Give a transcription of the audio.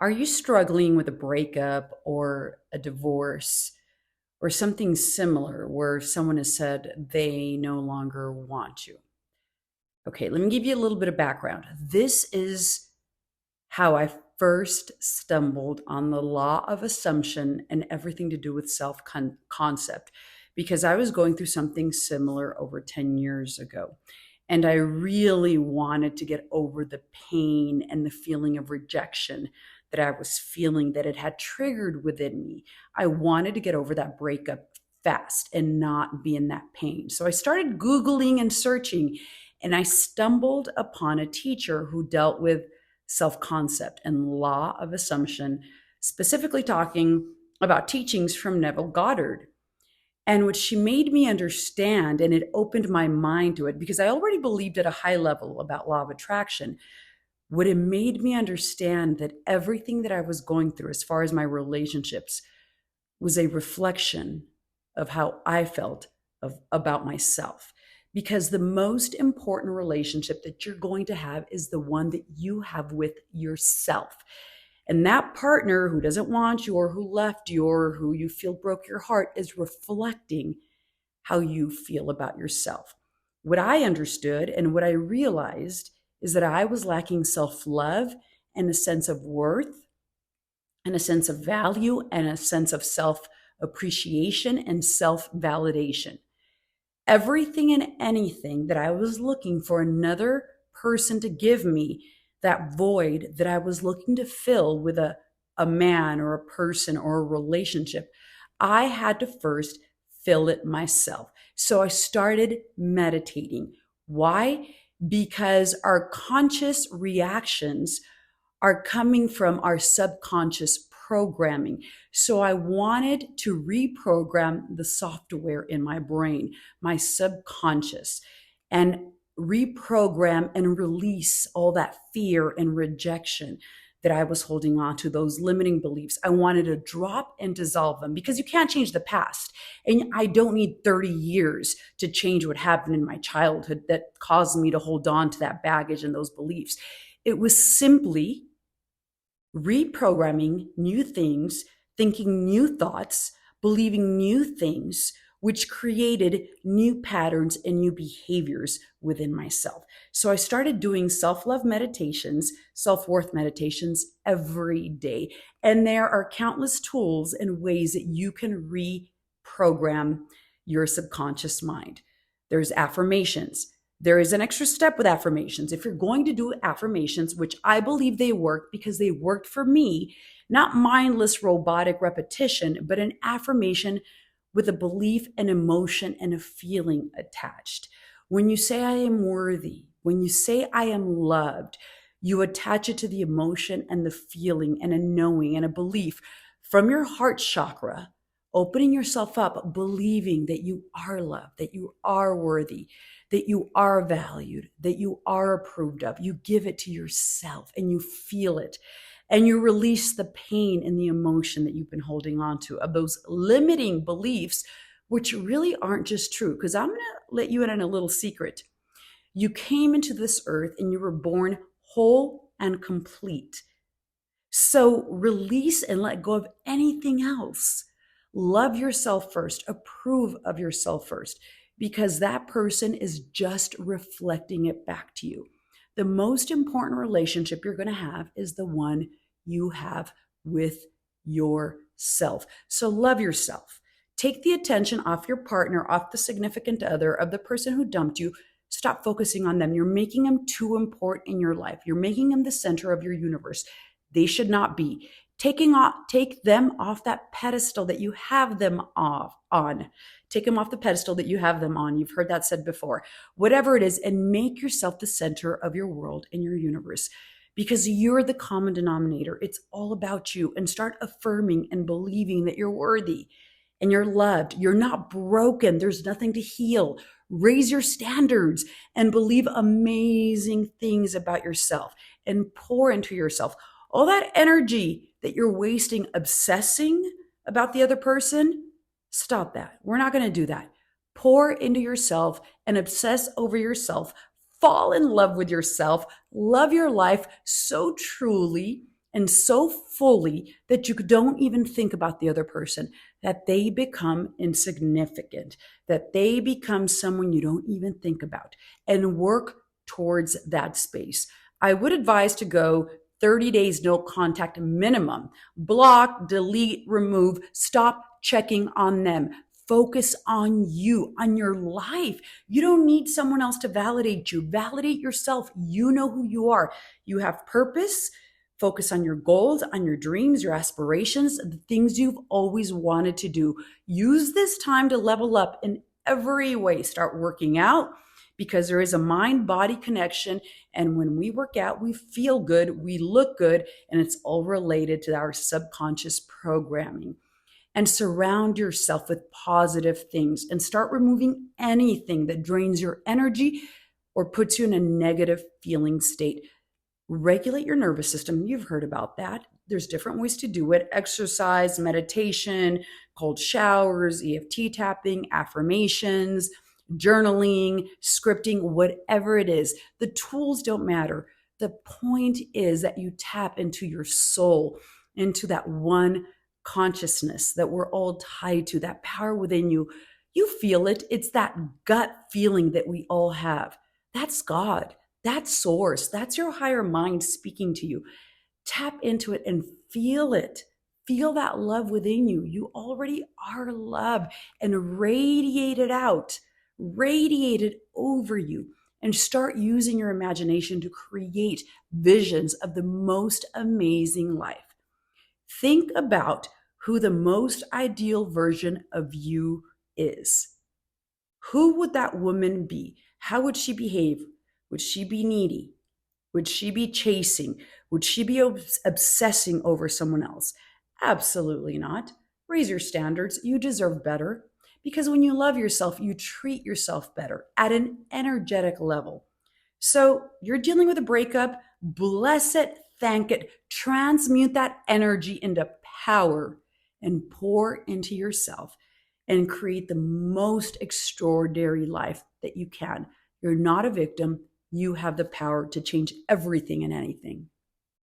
Are you struggling with a breakup or a divorce or something similar where someone has said they no longer want you? Okay, let me give you a little bit of background. This is how I first stumbled on the law of assumption and everything to do with self concept because I was going through something similar over 10 years ago. And I really wanted to get over the pain and the feeling of rejection that I was feeling that it had triggered within me. I wanted to get over that breakup fast and not be in that pain. So I started Googling and searching, and I stumbled upon a teacher who dealt with self concept and law of assumption, specifically talking about teachings from Neville Goddard. And what she made me understand, and it opened my mind to it because I already believed at a high level about law of attraction. What it made me understand that everything that I was going through, as far as my relationships, was a reflection of how I felt about myself. Because the most important relationship that you're going to have is the one that you have with yourself. And that partner who doesn't want you or who left you or who you feel broke your heart is reflecting how you feel about yourself. What I understood and what I realized is that I was lacking self love and a sense of worth and a sense of value and a sense of self appreciation and self validation. Everything and anything that I was looking for another person to give me, that void that I was looking to fill with a man or a person or a relationship, I had to first fill it myself. So I started meditating. Why? Because our conscious reactions are coming from our subconscious programming. So I wanted to reprogram the software in my brain, my subconscious, and reprogram and release all that fear and rejection that I was holding on to, those limiting beliefs. I wanted to drop and dissolve them because you can't change the past. And I don't need 30 years to change what happened in my childhood that caused me to hold on to that baggage and those beliefs. It was simply reprogramming new things, thinking new thoughts, believing new things, which created new patterns and new behaviors within myself. So I started doing self love meditations, self worth meditations every day. And there are countless tools and ways that you can reprogram your subconscious mind. There's affirmations. There is an extra step with affirmations. If you're going to do affirmations, which I believe they work because they worked for me, not mindless robotic repetition, but an affirmation with a belief, an emotion, and a feeling attached. When you say, I am worthy, when you say, I am loved, you attach it to the emotion and the feeling and a knowing and a belief from your heart chakra, opening yourself up, believing that you are loved, that you are worthy, that you are valued, that you are approved of. You give it to yourself and you feel it. And you release the pain and the emotion that you've been holding on to of those limiting beliefs, which really aren't just true. Because I'm going to let you in on a little secret. You came into this earth and you were born whole and complete. So release and let go of anything else. Love yourself first, approve of yourself first, because that person is just reflecting it back to you. The most important relationship you're going to have is the one you have with yourself. So love yourself. Take the attention off your partner, off the significant other, of the person who dumped you. Stop focusing on them. You're making them too important in your life. You're making them the center of your universe. They should not be. Take them off that pedestal that you have them off on. Take them off the pedestal that you have them on. You've heard that said before. Whatever it is, and make yourself the center of your world and your universe because you're the common denominator. It's all about you. And start affirming and believing that you're worthy and you're loved. You're not broken. There's nothing to heal. Raise your standards and believe amazing things about yourself and pour into yourself. All that energy that you're wasting obsessing about the other person, stop that. We're not going to do that. Pour into yourself and obsess over yourself. Fall in love with yourself. Love your life so truly and so fully that you don't even think about the other person, that they become insignificant, that they become someone you don't even think about, and work towards that space. I would advise to go 30 days no contact minimum. Block, delete, remove, stop checking on them. Focus on you, on your life. You don't need someone else to validate you. Validate yourself. You know who you are. You have purpose. Focus on your goals, on your dreams, your aspirations, the things you've always wanted to do. Use this time to level up in every way. Start working out because there is a mind-body connection. And when we work out, we feel good, we look good, and it's all related to our subconscious programming. And surround yourself with positive things and start removing anything that drains your energy or puts you in a negative feeling state. Regulate your nervous system. You've heard about that. There's different ways to do it: exercise, meditation, cold showers, EFT tapping, affirmations, journaling, scripting, whatever it is. The tools don't matter. The point is that you tap into your soul, into that one consciousness that we're all tied to, that power within you. You feel it. It's that gut feeling that we all have. That's God. That's source. That's your higher mind speaking to you. Tap into it and feel it. Feel that love within you. You already are love, and radiate it out. Radiate it over you, and start using your imagination to create visions of the most amazing life. Think about who the most ideal version of you is. Who would that woman be? How would she behave? Would she be needy? Would she be chasing? Would she be obsessing over someone else? Absolutely not. Raise your standards. You deserve better. Because when you love yourself, you treat yourself better at an energetic level. So you're dealing with a breakup, bless it, thank it, transmute that energy into power and pour into yourself and create the most extraordinary life that you can. You're not a victim. You have the power to change everything and anything.